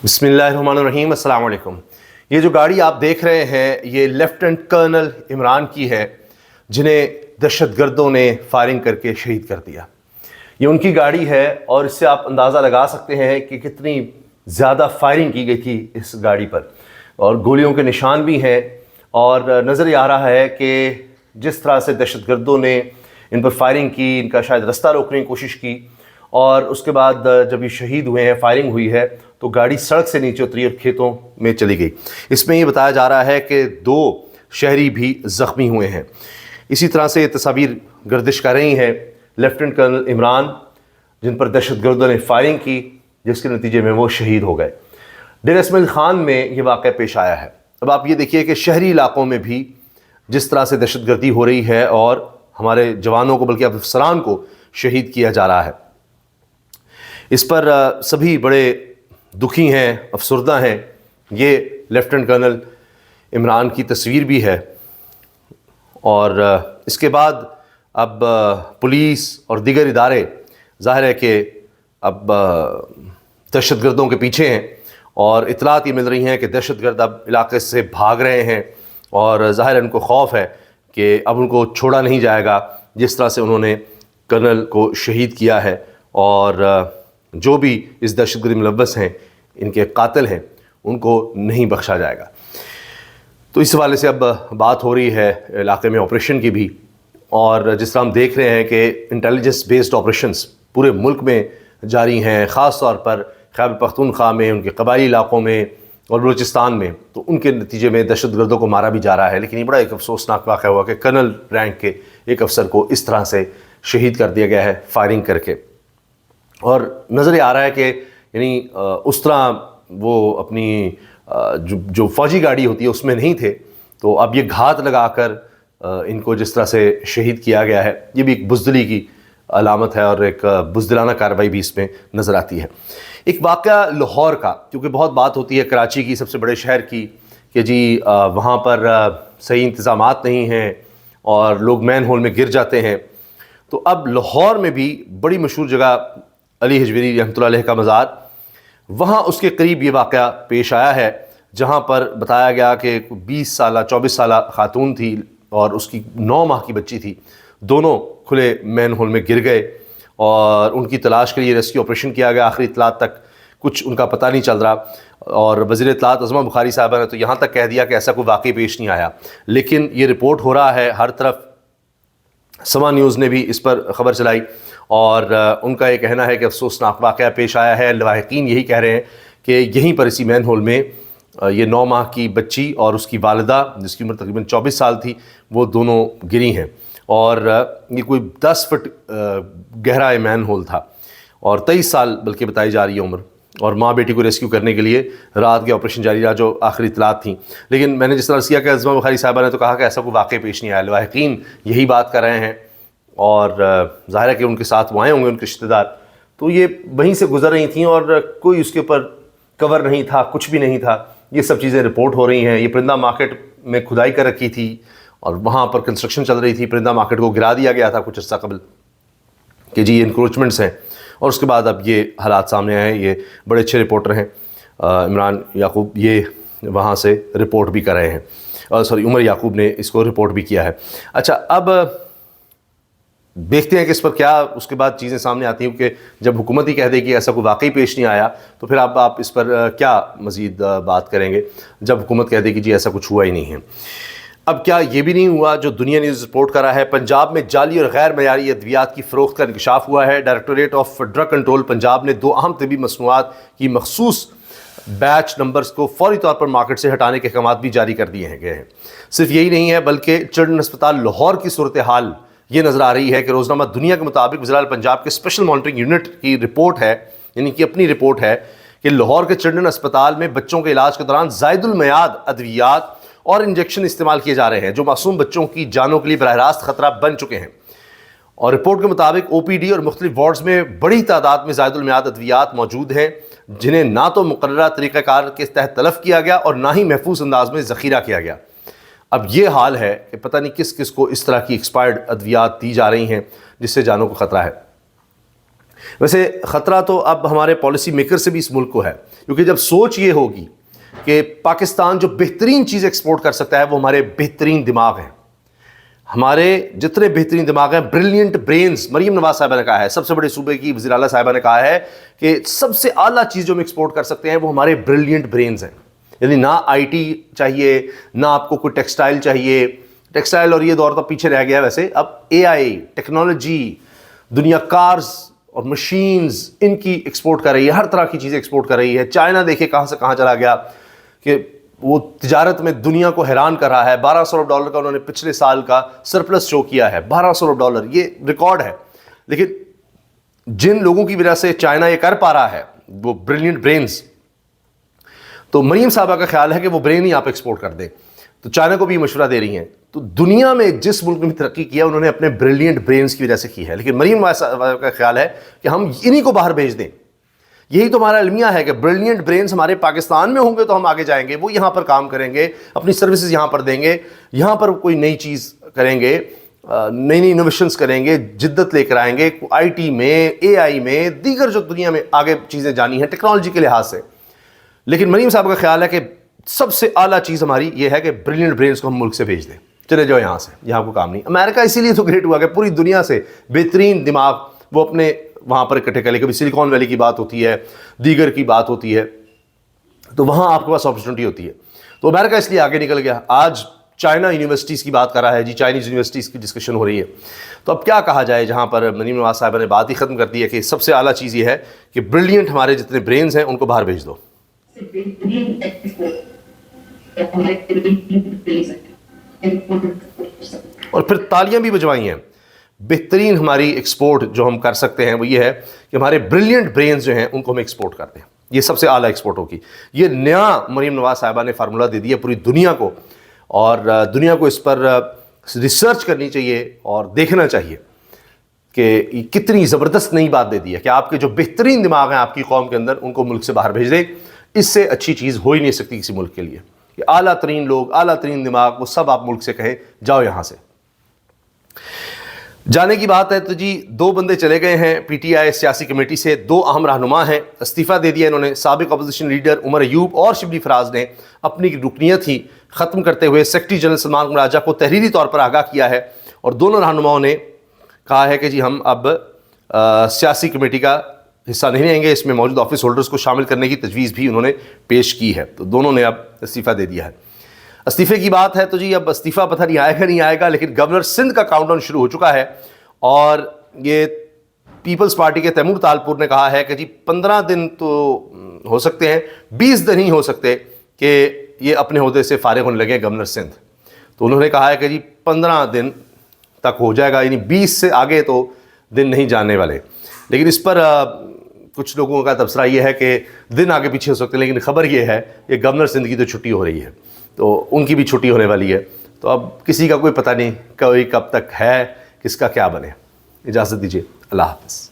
بسم اللہ الرحمن الرحیم، السلام علیکم۔ یہ جو گاڑی آپ دیکھ رہے ہیں یہ لیفٹیننٹ کرنل عمران کی ہے، جنہیں دہشت گردوں نے فائرنگ کر کے شہید کر دیا۔ یہ ان کی گاڑی ہے اور اس سے آپ اندازہ لگا سکتے ہیں کہ کتنی زیادہ فائرنگ کی گئی تھی اس گاڑی پر، اور گولیوں کے نشان بھی ہیں، اور نظر آ رہا ہے کہ جس طرح سے دہشت گردوں نے ان پر فائرنگ کی، ان کا شاید رستہ روکنے کی کوشش کی، اور اس کے بعد جب یہ شہید ہوئے ہیں، فائرنگ ہوئی ہے، تو گاڑی سڑک سے نیچے اتری اور کھیتوں میں چلی گئی۔ اس میں یہ بتایا جا رہا ہے کہ 2 شہری بھی زخمی ہوئے ہیں۔ اسی طرح سے یہ تصاویر گردش کر رہی ہیں لیفٹیننٹ کرنل عمران، جن پر دہشت گردوں نے فائرنگ کی، جس کے نتیجے میں وہ شہید ہو گئے۔ ڈیرہ اسماعیل خان میں یہ واقعہ پیش آیا ہے۔ اب آپ یہ دیکھیے کہ شہری علاقوں میں بھی جس طرح سے دہشت گردی ہو رہی ہے اور ہمارے جوانوں کو بلکہ افسران کو شہید کیا جا رہا ہے، اس پر سبھی بڑے دکھی ہیں، افسردہ ہیں۔ یہ لیفٹیننٹ کرنل عمران کی تصویر بھی ہے، اور اس کے بعد اب پولیس اور دیگر ادارے ظاہر ہے کہ اب دہشت گردوں کے پیچھے ہیں، اور اطلاعات یہ مل رہی ہیں کہ دہشت گرد اب علاقے سے بھاگ رہے ہیں، اور ظاہر ہے ان کو خوف ہے کہ اب ان کو چھوڑا نہیں جائے گا، جس طرح سے انہوں نے کرنل کو شہید کیا ہے، اور جو بھی اس دہشت گردی ملوث ہیں، ان کے قاتل ہیں، ان کو نہیں بخشا جائے گا۔ تو اس حوالے سے اب بات ہو رہی ہے علاقے میں آپریشن کی بھی، اور جس طرح ہم دیکھ رہے ہیں کہ انٹیلیجنس بیسڈ آپریشنز پورے ملک میں جاری ہیں، خاص طور پر خیبر پختونخوا میں، ان کے قبائلی علاقوں میں اور بلوچستان میں، تو ان کے نتیجے میں دہشت گردوں کو مارا بھی جا رہا ہے۔ لیکن یہ بڑا ایک افسوسناک واقعہ ہوا کہ کرنل رینک کے ایک افسر کو اس طرح سے شہید کر دیا گیا ہے فائرنگ کر کے، اور نظر آ رہا ہے کہ یعنی اس طرح وہ اپنی جو فوجی گاڑی ہوتی ہے اس میں نہیں تھے، تو اب یہ گھات لگا کر ان کو جس طرح سے شہید کیا گیا ہے، یہ بھی ایک بزدلی کی علامت ہے، اور ایک بزدلانہ کارروائی بھی اس میں نظر آتی ہے۔ ایک واقعہ لاہور کا، کیونکہ بہت بات ہوتی ہے کراچی کی، سب سے بڑے شہر کی، کہ جی وہاں پر صحیح انتظامات نہیں ہیں اور لوگ مین ہول میں گر جاتے ہیں، تو اب لاہور میں بھی بڑی مشہور جگہ علی حجویری رحمۃ اللہ علیہ کا مزار، وہاں اس کے قریب یہ واقعہ پیش آیا ہے، جہاں پر بتایا گیا کہ 20 سالہ 24 سالہ خاتون تھی اور اس کی 9 ماہ کی بچی تھی، دونوں کھلے مین ہول میں گر گئے، اور ان کی تلاش کے لیے ریسکیو آپریشن کیا گیا۔ آخری اطلاعات تک کچھ ان کا پتہ نہیں چل رہا، اور وزیر اطلاعات عظمیٰ بخاری صاحبہ نے تو یہاں تک کہہ دیا کہ ایسا کوئی واقعی پیش نہیں آیا، لیکن یہ رپورٹ ہو رہا ہے ہر طرف۔ سما نیوز نے بھی اس پر خبر چلائی، اور ان کا یہ کہنا ہے کہ افسوسناک واقعہ پیش آیا ہے۔ لواحقین یہی کہہ رہے ہیں کہ یہیں پر اسی مین ہول میں یہ 9 ماہ کی بچی اور اس کی والدہ، جس کی عمر تقریباً 24 سال تھی، وہ دونوں گری ہیں، اور یہ کوئی 10 فٹ گہرا مین ہول تھا، اور 23 سال بلکہ بتائی جا رہی ہے عمر، اور ماں بیٹی کو ریسکیو کرنے کے لیے رات کے آپریشن جاری رہا، جو آخری اطلاعات تھیں۔ لیکن میں نے جس طرح کیا کہ عظمیٰ بخاری صاحبہ نے تو کہا کہ ایسا کوئی واقعہ پیش نہیں آیا، لواحقین یہی بات کر رہے ہیں، اور ظاہر ہے کہ ان کے ساتھ وہ آئے ہوں گے ان کے رشتہ دار، تو یہ وہیں سے گزر رہی تھیں، اور کوئی اس کے اوپر کور نہیں تھا، کچھ بھی نہیں تھا۔ یہ سب چیزیں رپورٹ ہو رہی ہیں۔ یہ پرندہ مارکیٹ میں کھدائی کر رکھی تھی، اور وہاں پر کنسٹرکشن چل رہی تھی، پرندہ مارکیٹ کو گرا دیا گیا تھا کچھ عرصہ قبل کہ جی یہ انکروچمنٹس ہیں، اور اس کے بعد اب یہ حالات سامنے آئے ہیں۔ یہ بڑے اچھے رپورٹر ہیں عمران یعقوب، یہ وہاں سے رپورٹ بھی کر رہے ہیں، عمر یعقوب نے اس کو رپورٹ بھی کیا ہے۔ اچھا، اب دیکھتے ہیں کہ اس پر کیا اس کے بعد چیزیں سامنے آتی ہیں، کہ جب حکومت ہی کہہ دے کہ ایسا کوئی واقعی پیش نہیں آیا، تو پھر آپ اس پر کیا مزید بات کریں گے، جب حکومت کہہ دے کہ جی ایسا کچھ ہوا ہی نہیں ہے۔ اب کیا یہ بھی نہیں ہوا جو دنیا نیوز رپورٹ کر رہا ہے؟ پنجاب میں جعلی اور غیر معیاری ادویات کی فروخت کا انکشاف ہوا ہے۔ Directorate of drug control Punjab نے 2 اہم طبی مصنوعات کی مخصوص بیچ نمبرز کو فوری طور پر مارکیٹ سے ہٹانے کے احکامات بھی جاری کر دیے گئے ہیں۔ صرف یہی نہیں ہے، بلکہ چلڈرن اسپتال لاہور کی صورتحال یہ نظر آ رہی ہے کہ روزنامہ دنیا کے مطابق وزارت پنجاب کے اسپیشل مانیٹرنگ یونٹ کی رپورٹ ہے، یعنی کہ اپنی رپورٹ ہے، کہ لاہور کے چلڈرن اسپتال میں بچوں کے علاج کے دوران زائد المیعاد ادویات اور انجیکشن استعمال کیے جا رہے ہیں، جو معصوم بچوں کی جانوں کے لیے براہ راست خطرہ بن چکے ہیں۔ اور رپورٹ کے مطابق او پی ڈی اور مختلف وارڈز میں بڑی تعداد میں زائد المیعاد ادویات موجود ہیں، جنہیں نہ تو مقررہ طریقہ کار کے تحت تلف کیا گیا اور نہ ہی محفوظ انداز میں ذخیرہ کیا گیا۔ اب یہ حال ہے کہ پتہ نہیں کس کس کو اس طرح کی ایکسپائرڈ ادویات دی جا رہی ہیں جس سے جانوں کو خطرہ ہے۔ ویسے خطرہ تو اب ہمارے پالیسی میکر سے بھی اس ملک کو ہے، کیونکہ جب سوچ یہ ہوگی کہ پاکستان جو بہترین چیز ایکسپورٹ کر سکتا ہے وہ ہمارے بہترین دماغ ہیں، ہمارے جتنے بہترین دماغ ہیں، بریلینٹ برینز، مریم نواز صاحبہ نے کہا ہے، سب سے بڑے صوبے کی وزیر اعلیٰ صاحبہ نے کہا ہے کہ سب سے اعلیٰ چیز جو ہم ایکسپورٹ کر سکتے ہیں وہ ہمارے بریلینٹ برینز ہیں. یعنی نہ آئی ٹی چاہیے، نہ آپ کو کوئی ٹیکسٹائل چاہیے، ٹیکسٹائل اور یہ دور تو پیچھے رہ گیا ویسے، اب اے آئی ٹیکنالوجی، دنیا کارز اور مشینز ان کی ایکسپورٹ کر رہی ہے، ہر طرح کی چیزیں ایکسپورٹ کر رہی ہے. چائنا دیکھے کہاں سے کہاں چلا گیا کہ وہ تجارت میں دنیا کو حیران کر رہا ہے. $1200 کا انہوں نے پچھلے سال کا سرپلس شو کیا ہے. $1200 یہ ریکارڈ ہے. لیکن جن لوگوں کی وجہ سے چائنا یہ کر پا رہا ہے وہ بریلینٹ برینز، تو مریم صاحبہ کا خیال ہے کہ وہ برین ہی آپ ایکسپورٹ کر دیں. تو چائنا کو بھی مشورہ دے رہی ہیں. تو دنیا میں جس ملک نے ترقی کیا انہوں نے اپنے بریلینٹ برینز کی وجہ سے کی ہے. لیکن مریم صاحبہ کا خیال ہے کہ ہم انہی کو باہر بھیج دیں. یہی تو ہمارا المیہ ہے کہ بریلینٹ برینز ہمارے پاکستان میں ہوں گے تو ہم آگے جائیں گے، وہ یہاں پر کام کریں گے، اپنی سروسز یہاں پر دیں گے، یہاں پر کوئی نئی چیز کریں گے، نئی نئی انوویشنز کریں گے، جدت لے کر آئیں گے آئی ٹی میں، اے آئی میں، دیگر جو دنیا میں آگے چیزیں جانی ہیں ٹیکنالوجی کے لحاظ سے. لیکن مریم صاحب کا خیال ہے کہ سب سے اعلیٰ چیز ہماری یہ ہے کہ بریلینٹ برینز کو ہم ملک سے بھیج دیں، چلے جاؤ یہاں سے، یہاں کو کام نہیں. امریکہ اسی لیے تو گریٹ ہوا کہ پوری دنیا سے بہترین دماغ وہ اپنے وہاں پر اکٹھے کر لے. کبھی سلیکان ویلی کی بات ہوتی ہے، دیگر کی بات ہوتی ہے، تو وہاں آپ کے پاس اپرچونٹی ہوتی ہے. تو امریکہ اس لیے آگے نکل گیا. آج چائنا یونیورسٹیز کی بات کر رہا ہے جی، چائنیز یونیورسٹیز کی ڈسکشن ہو رہی ہے. تو اب کیا کہا جائے، جہاں پر مریم نواز صاحبہ نے بات ہی ختم کر دی ہے کہ سب سے اعلیٰ چیز یہ ہے کہ بریلینٹ ہمارے جتنے برینز ہیں ان کو باہر بھیج دو. اور پھر تالیاں بھی بجوائی ہیں. بہترین ہماری ایکسپورٹ جو ہم کر سکتے ہیں وہ یہ ہے کہ ہمارے بریلینٹ برینز جو ہیں ان کو ہم ایکسپورٹ کر دیں. یہ سب سے اعلیٰ ایکسپورٹ ہوگی. یہ نیا مریم نواز صاحبہ نے فارمولہ دے دیا پوری دنیا کو، اور دنیا کو اس پر ریسرچ کرنی چاہیے اور دیکھنا چاہیے کہ یہ کتنی زبردست نئی بات دے دی ہے کہ آپ کے جو بہترین دماغ ہیں آپ کی قوم کے اندر ان کو ملک سے باہر بھیج دیں. اس سے اچھی چیز ہو ہی نہیں سکتی کسی ملک کے لیے کہ اعلیٰ ترین لوگ، اعلیٰ ترین دماغ وہ سب آپ ملک سے کہیں جاؤ یہاں سے. جانے کی بات ہے تو جی 2 بندے چلے گئے ہیں پی ٹی آئی سیاسی کمیٹی سے. 2 اہم رہنما ہیں، استعفیٰ دے دیا انہوں نے. سابق اپوزیشن لیڈر عمر ایوب اور شبلی فراز نے اپنی رکنیت ہی ختم کرتے ہوئے سیکرٹری جنرل سلمان راجہ کو تحریری طور پر آگاہ کیا ہے. اور دونوں رہنماؤں نے کہا ہے کہ جی ہم اب سیاسی کمیٹی کا حصہ نہیں رہیں گے. اس میں موجود آفس ہولڈرز کو شامل کرنے کی تجویز بھی انہوں نے پیش کی ہے. تو دونوں نے اب استعفیٰ دے دیا ہے. استعفے کی بات ہے تو جی اب استعفیٰ پتہ نہیں آئے گا، لیکن گورنر سندھ کا کاؤنٹ ڈاؤن شروع ہو چکا ہے. اور یہ پیپلز پارٹی کے تیمور طالپور نے کہا ہے کہ جی 15 دن تو ہو سکتے ہیں، 20 دن ہی ہو سکتے کہ یہ اپنے عہدے سے فارغ ہونے لگے گورنر سندھ. تو انہوں نے کہا ہے کہ جی 15 دن تک ہو جائے گا، یعنی 20 سے آگے تو دن نہیں جانے والے. لیکن اس پر کچھ لوگوں کا تبصرہ یہ ہے کہ دن آگے پیچھے ہو سکتے ہیں، لیکن خبر یہ ہے کہ گورنر سندھ کی تو چھٹی ہو رہی ہے، تو ان کی بھی چھٹی ہونے والی ہے. تو اب کسی کا کوئی پتہ نہیں کوئی کب تک ہے، کس کا کیا بنے. اجازت دیجیے، اللہ حافظ.